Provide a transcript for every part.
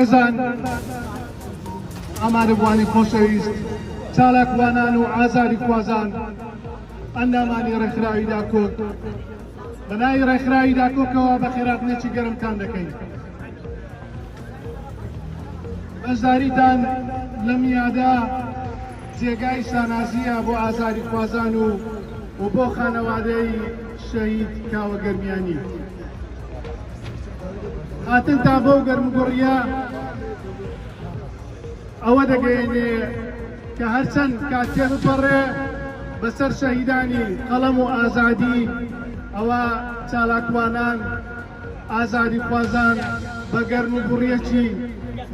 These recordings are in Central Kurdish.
بەڕێزان ئامادەبوانی خۆشەویست چالاکوانان و ئازاری خوازان ئەندامانی ڕێکخراویدا کۆک بەناوی ڕێکخراویدا کۆکەوە بە خێراتنێکی گەرمتان دەکەین. بەشداریتان لە میادا جێگای شانازیە بۆ ئازاری خوازان و بۆ خانەوادەی شەهید کاوە گەرمیانی. هاتنتان بۆ گەرمگوڕیە ئەوە دەگەیەنێ کە هەرچەند کاتێ بپەڕێ بەسەر شەهیدانی قەڵەم و ئازادی ئەوە چالاکوانان ئازادی خوازان بە گەرمگوڕیەکی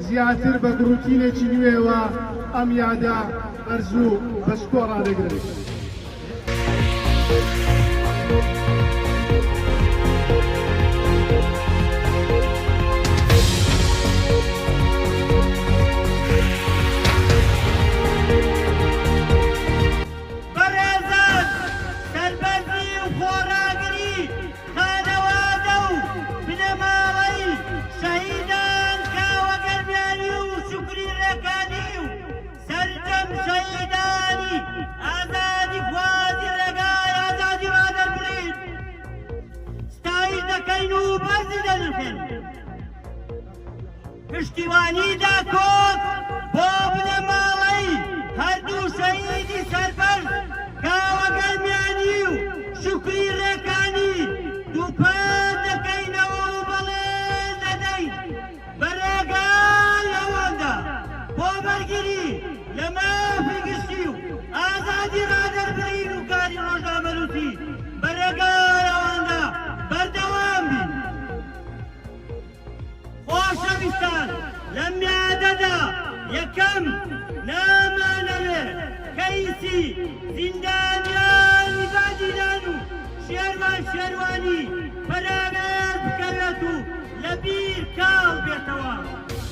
زیاتر بە گروتینێکی نوێوە ئەم یادا ئەرزوو بەشکۆ ڕادەگرن. پشتیوانی دا کۆک بۆ بنەماڵەی هەردوو شەهیدی سەربەرز کاوە گەرمیانی و شوکری ڕێکانی دووپات دەکەینەوە و بەڵێن دەدەین بەڕێگای ئەوەندا بۆ بەرگری لە مافی گشتی و ئازادی ڕادەربڕین و کاری ڕۆژنامەنووسی بەڕێگای ئەوەندا بەردەوام بین. خۆشەویستان لەم میادەدا یەکەم نامانەوێ کەیسی زیندانیانی بادینان و شێروان شێروانی بەرامێر بکەوێت و لە بیر کاڵ بێتەوە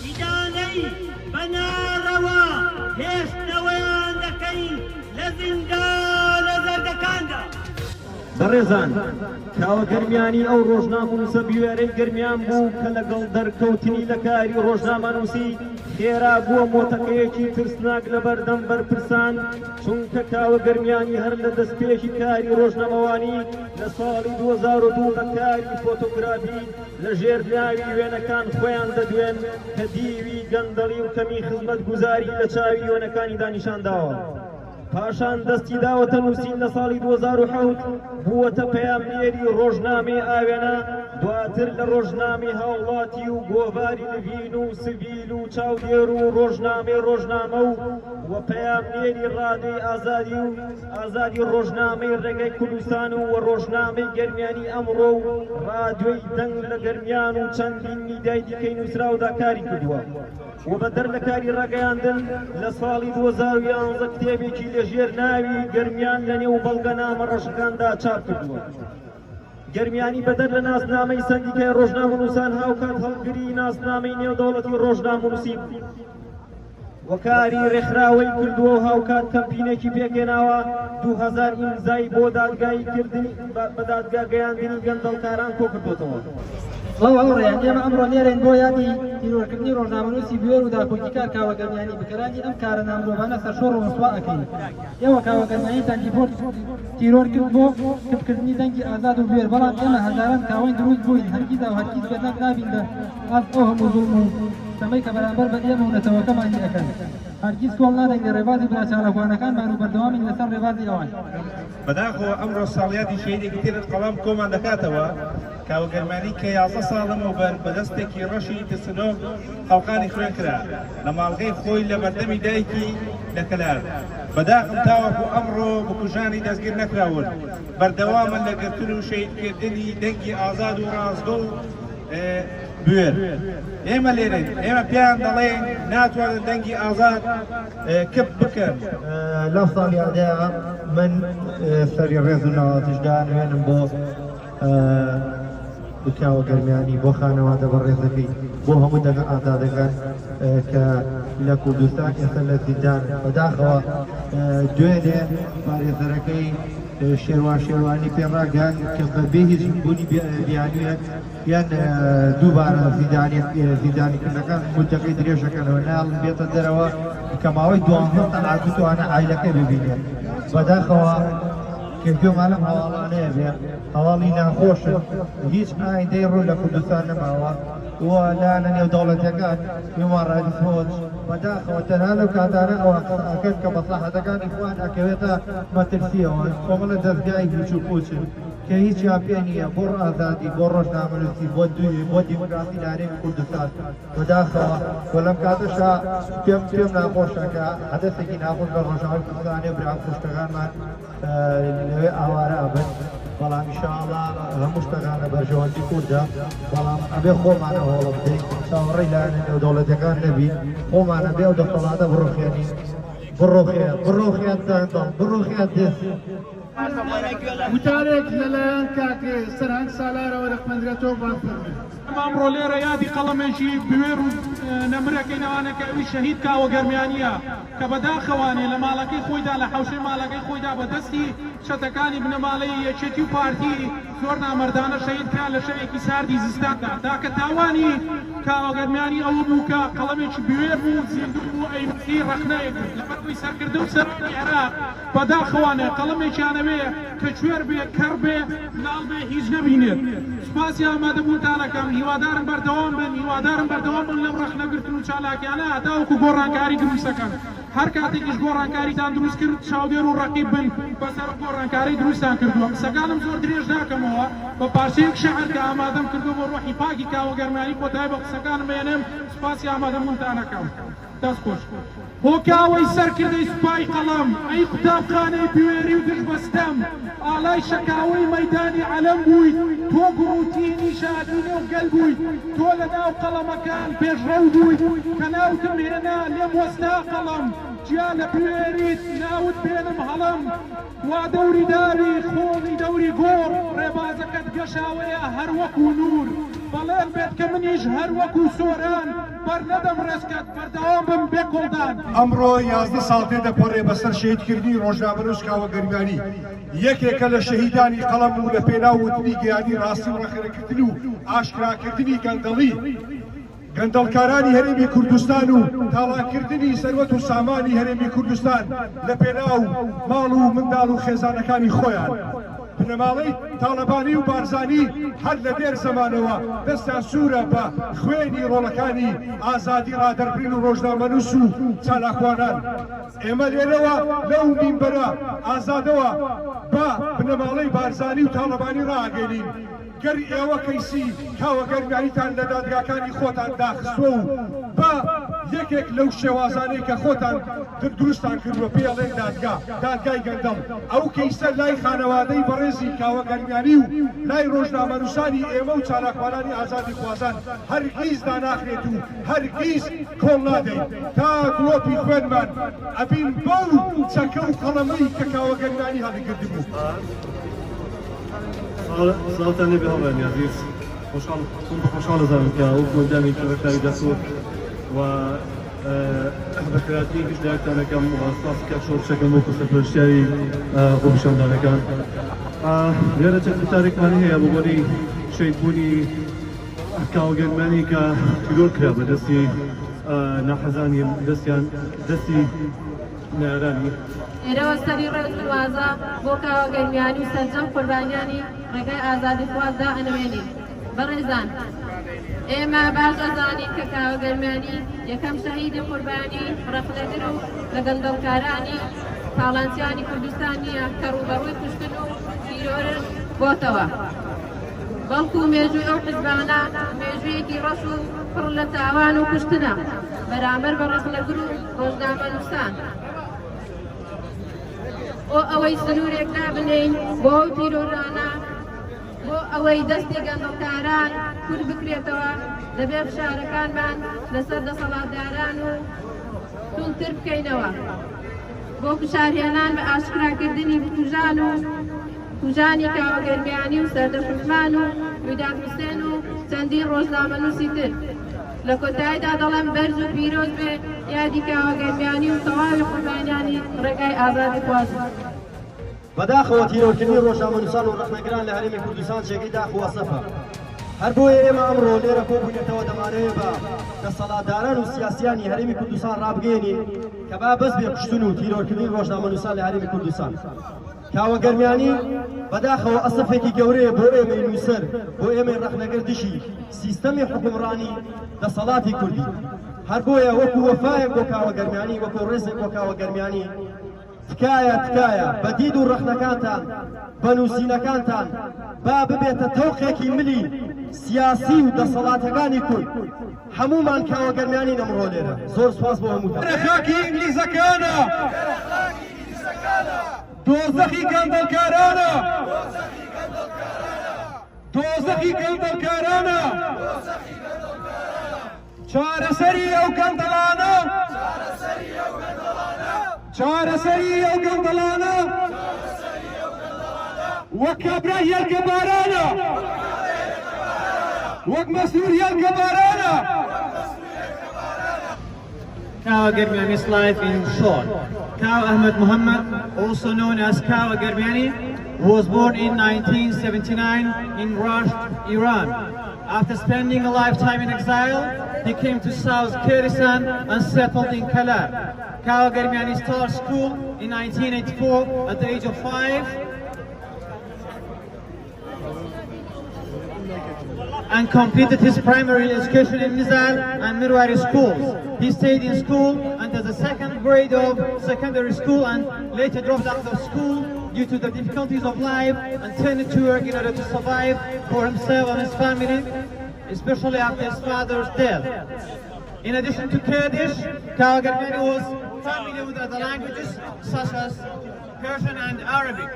ئیدانەی بەناڕەوە هێشتنەوەیان دەکەین لە زیندانە زەردەکاندا. بەڕێزان کاوە گەرمیانی ئەو ڕۆژنامەنووسە بوێرەی گەرمیان بوو کە لەگەڵ دەرکەوتنی لە کاری ڕۆژنامەنووسی خێرا بووە مۆتەقەیەکی ترسناک لە بەردەم بەرپرسان چونکە کاوە گەرمیانی هەر لە دەستپێشی کاری ڕۆژنامەوانی لە ساڵی 2002 بە کاری فۆتۆگرافی لە ژێرناوی وێنەکان خۆیان دەدوێن کە دیوی گەندەڵی و کەمی خزمەت گوزاری لە چاوی وێنەکانی دانیشان داوە. پاشان دەستی داوەتە نووسین لە ساڵی 2007 بووەتە پەیامنێری ڕۆژنامەی ئاوێنە، دواتر لە ڕۆژنامەی هاوڵاتی و گۆڤاری نڤین و سڤیل و چاودێر و ڕۆژنامەی ڕۆژنامە و پەیامنێری ڕادەی ئازادی و ئازادی ڕۆژنامەی ڕێگەی کوردستان و ڕۆژنامەی گەرمیانی ئەمڕۆ و ڕادیۆی دەنگ لە گەرمیان و چەندین میدای دیکەی نووسراودا کاری کردووە. و بەدەر لە کاری ڕاگەیاندن لە ساڵی 2011 کتێبێکی لەژێر ناوی گەرمیان لە نێو بەڵگە نامە ڕەشەکاندا چاپ کردووە. گەرمیانی بەدەر لە ناسنامەی سەندیکای ڕۆژنامەنووسان هاوکات هەڵگری ناسنامەی نێودەوڵەتی ڕۆژنامەنووسی وەکاری ڕێکخراوەی کردووە و هاوکات کەمپینێکی پێکێناوە 2000 ئیمزای بۆ دادگایی کردنی بە دادگا گەیاندنی گەندەڵکاران کۆ کردوتەوە. ئەوڕێیان ئێمە ئەمڕۆ لێرەین بۆ یادی تیرۆرکردنی ڕۆژنامەنووسی بوێر و داکۆکی کار کاوە گەرمیانی بەکەرانی ئەم کارە نامرۆڤانە سەرشۆڕ و ڕسوا ئەکەین. ئێوە کاوە گەرمیانیتان دیپۆرت تیرۆر کرد بۆ کردکردنی دەنگی ئازاد و بوێر، بەڵام ئێمە هەزاران کاوەی دروست بووین هەرگیز و هەرگیز بێدەنگ نابین لە ئەو هەموو زوڵم و سەمەی کە بەرامبەر بە ئێمە و نەتەوەکەمانی ئەکەن. هەرگیز کۆڵ نادەین لە ڕێبازی براچالەخوانەکانمان و بەردەوامین لەسەر ڕێبازی ئەوان. بەداخۆ ئەمڕۆ ساڵیادی شەهیدێکی ترت قەڵام کۆمان دەکاتەوە. کاوە گەرمیانی کە 11 ساڵم و بەدەستێکی ڕەشی ترسنۆ خەڵقانی خوێن کرا لە ماڵغەی خۆی لە بەردەمی دایکی لە کەلار. بەداخم تاوەکو ئەمڕۆ بکوژانی دەستگیر نەکراون، بەردەوامن لە گرتن و شەهیدکردنی دەنگی ئازاد و ڕازگۆ و بوێر. ئێمە لێرەین، ئێمە پیان دەڵێن ناتوانن دەنگی ئازاد کپ بکەن. لەو ساڵیادا من سەری ڕێز و نەوازشدا نوێنم بۆ بکاوە گەرمیانی بۆ خانەوادە بەڕێزەکەی بۆ هەموو ئازادەکان کە لە کوردستان ئێستا لە زیندان بەداخەوە دوێنێ پارێزەرەکەی شێروانی پێڕاگەان کە بەبێ هیچ بوونی بیانوێت یان دووبارە زیندانیکردنەکان مودەکەی درێژەکەنەوە ناڵن بێتە دەرەوە کە ماوەی 12 سەعات بتوانە عایلەکەی ببینێت بەداخەوە کردومانە هەواڵانەیە بێ هەواڵی ناخۆشن هیچ ئایندەی ڕوو لە کوردستان نەماوە و لا نێو دەوڵەتەکان هیومان ڕایتس وۆچ بەداخەوە تەنها لەو کاتانە ئەو ئەکەن کە مەسلحەتەکانی خۆیان ئەکەوێتە مەترسیەوە کۆمەڵە دەستگای هیچ و پوچن کە هیچیان پێ نییە بۆ ئازادی بۆ ڕۆژنامەنووسی بۆ دیموکراسی لارێی کوردستان بەداخەوە و لەم کاتەشا پێم ناخۆشە کە هەدەسێکی ناخۆش لە ڕۆژاوای کوردستانێ برا کوشتەکانمان لەوێ ئاوارە ئەبن بەڵام ئینشاءڵڵا هەموو شتەکانە بەرژەوەندی کوردە بەڵام ئەبێ خۆمانە هەوڵە بدەین چاوەڕێی لایەنە نێو دەوڵەتەکان نەبی خۆمانە بێ و دەسەڵاتە بڕۆخێنین بڕۆخێن دەنگڵ بڕۆخێن دەست وتارێک لەلایەن کاکێ سەرهەنگ سالارەوە رەخمەندرێتەوە بانفەرمێ ئەمڕۆ لێرە یادی قەڵەمێکی بوێر و نەمرەکەی نەوانەکە ئەوی شەهید کاوە گەرمیانیە کە بەداخەوانێ لە ماڵەکەی خۆیدا لە حەوشەی ماڵەکەی خۆیدا بەدەستی شەتەکانی بنەماڵەی یەکێتی و پارتی زۆر نامەردانە شەهید کرا لە شەوێکی ساردی زستاندا داکە تاوانی کاوە گەرمیانی ئەوە بوو کە قەڵەمێکی بوێر بوو زیندوو بوو ئەیمسی ڕەخنەیەک لەبەرەوەی سەرکردە و سەرۆکی عێراق بەداخەوانێ قەڵەمێکیانەوێ کە کوێر بێ کەڕ بێ لاڵ بێ هیچ نەبینێت سوپاسی ئامادەبوونتانەکەم هیوادارم بەردەوام بن هیوادارم بەردەوام بن لەم ڕەخنەگرتن و چالاکیانە هەتاوەکو گۆڕانکاری دروستەکەن هەر کاتێکیش گۆڕانکاریتان دروست کرد چاودێر و ڕەقیب بن بەسەر گۆڕانکاری دروستان کردووە قسەکانم زۆر درێژ ناکەمەوە بە پارچەیەک شەعر کە ئامادەم کردو بۆ ڕۆحی پاکی کاوە گەرمیانی کۆتایی بە قسەکانم بێنم سوپاسی ئامادەبوونتانەکەم دەست خۆش هۆکاوەی سەرکردەی سوپای قەڵەم ئەی قوتابخانەی بوێری و دژبەستەم ئاڵای شەکاوەی مەیدانی عەلەم بوویت تۆ گوڕوتینی شادینە و گەل بوویت تۆ لە ناو قەڵەمەکان پێشڕەو بوویت کە ناوتم هێنا لێم وەستا قەڵەم جیا لە بوێریت ناوت بێنم هەڵەم وا دەوری داری خۆڵی دەوری گۆڕ ڕێبازەکەت گەشاوەیە هەر وەکو نور بەڵێن بێت کە منیش هەر وەکو سۆران بەرنەدەم ڕێزکەت بەردەوام بم بێ کۆڵدان ئەمڕۆ 11 ساڵ دەپەڕێ بەسەر شەهیدکردنی ڕۆژنامەنووس کاوە گەرمیانی یەکێکە لە شەهیدانی قەڵەم و لە پێناوتنی گەیانی ڕاستی و ڕەخنەکردن و ئاشکراکردنی گەندەڵی گەندەڵکارانی هەرێمی کوردستان و تاڵانکردنی سەروەت و سامانی هەرێمی کوردستان لە پێناو ماڵ و منداڵ و خێزانەکانی خۆیان بنەماڵەی تاڵەبانی و بارزانی هەر لە دێر زەمانەوە دەستان سوورە بە خوێنی ڕۆڵەکانی ئازادی ڕادەربرین و ڕۆژنامەنووس و چالاکوانان ئێمە لێرەوە لەو مینبەرە ئازادەوە بە بنەماڵەی بارزانی و تاڵەبانی ڕاگەینین گەر ئێوە کەیسی کاوە گەرمیانیتان لە دادگاکانی خۆتان داخستووە و بە یەکێک لەو شێوازانەی کە خۆتان دروستان کردووە پێڵێن دادگای گەندەڵ ئەو کەیسە لای خانەوادەی بەڕێزی کاوە گەرمیانی و لای ڕۆژنامەنووسانی ئێمە و چالاکوانانی ئازادی خوازان هەرگیز داناخرێت و هەرگیز کۆڵ نادەین تا گڵۆپی خوێنمان ئەبین بەو چەکە و قەڵەمەی کە کاوە گەرمیانی هەڵیگرتبوو. سلامتان لێبێ هەڵێنی عزیز خۆشحاڵ دەزانم کە ئەو گۆندامی کەڕەکاری دەسووت و بەکراتی گشتدارتانەکەم ڕاستاسکە شۆڕچەکەم وەکو سەرپەرشتیاری خۆپیشاندانەکان لێرە چەند تارێکمانی هەیە بۆ بۆری شەیدبوونی کاوە گەرمیانی کە تیرۆر کرا بە دەستی ناحەزانی دەستی نارانی ئێرەوە سەری ڕێز وازە بۆ کاوە گەرمیانی و سەرجەم قوربانیانی ڕێگای ئازادی خوازدا ئەنوێنین بەڕێزان ئێمە باش ئەزانین کە کاوە گەرمیانی یەکەم شەهیدی قوربانی ڕەخنەگر و لە گەندەڵکارانی پاڵانچیانی کوردستان نییە کە ڕوبەڕووی کوشتن و تیرۆرش بۆتەوە بەڵکو مێژووی ئەو حیزبانە مێژوویەکی ڕەش و پڕ لە تاوان و کوشتنە بەرامبەر بە ڕەخنەگر و ڕۆژنامەنووسان بۆ ئەوەی سنوورێک نابنین بۆ ئەو تیرۆرانە بۆ ئەوەی دەستی گەندەڵکاران کورد بکرێتەوە دەبێت شارەکانمان لەسەر دەسەڵاتداران و تونتر بکەینەوە بۆ فشارهێنان بە ئاشکراکردنی بکوژان و توژانی کاوەگەرمیانی و سەردەفرمان و ویداد حوسێن و چەندین ڕۆژنامەنووسی تر. لە کۆتاییدا دەڵێم بەرز و پیرۆز بێ یادی کاوەگەرمیانی و تەواوی قوربانیانی ڕێگای ئازادی خوازن. بەداخەوە تیرۆرکردنی ڕۆژنامەنووسان و ڕەخنەگران لە هەرێمی کوردستان شێگەی داخواسەفە. هەر بۆیە ئێمە ئەمڕۆ لێرە کۆبوونێتەوە دەمانەوێت بە دەسەڵاتداران و سیاسیانی هەرێمی کوردستان ڕابگەێنین کە با بەس بێ کوشتن و تیرۆرکردنی ڕۆژنامەنووسان لە هەرێمی کوردستان. کاوەگەرمیانی بەداخەوە ئەسەفێکی گەورەیە بۆ ئێمەی نووسەر، بۆ ئێمەی ڕەخنەگەردشی سیستەمی حکومڕانی دەسەڵاتی کوردی. هەر بۆیە وەکو وەفایەک بۆ کاوەگەرمیانی، وەکو ڕێزێک بۆ کاوەگەرمیانی تکایە بە دید و ڕەخنەکانتان، بە نووسینەکانتان با ببێتە تەوقێکی ملی سیاسی و دەسەڵاتەکانی کورد. هەمومان کاوەگەرمیانی ئەمڕۆ لێرە. زۆر سوپاس بۆ هەمووتان. خاکی ئینگلیزەکانە، دۆزەخی گەندەڵکارانە، دۆزەخی گەندەڵکارانە، چارەسەری ئەو گەندەڵانە، چارەسەری ئەو گەندەڵانە وەک کابرای هێلکە بارانە، وەک مەسرور هێلکە بارانە. Kawa Germiani's life in short. Kawa Ahmed Muhammad, also known as Kawa Germiani, was born in 1979 in Rasht, Iran. After spending a lifetime in exile, he came to South Kurdistan and settled in Kalar. Kawa Germiani started school in 1984 at the age of 5 and completed his primary education in Nizal and Mirwari schools. He stayed in school until the second grade of secondary school and later dropped out of school due to the difficulties of life and tended to work in order to survive for himself and his family, especially after his father's death. In addition to Kurdish, Kawa Germiani was familiar with other languages such as Persian and Arabic,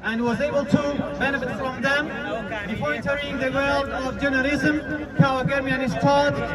and was able to benefit from them. Before entering the world of journalism, Kawa Germiani started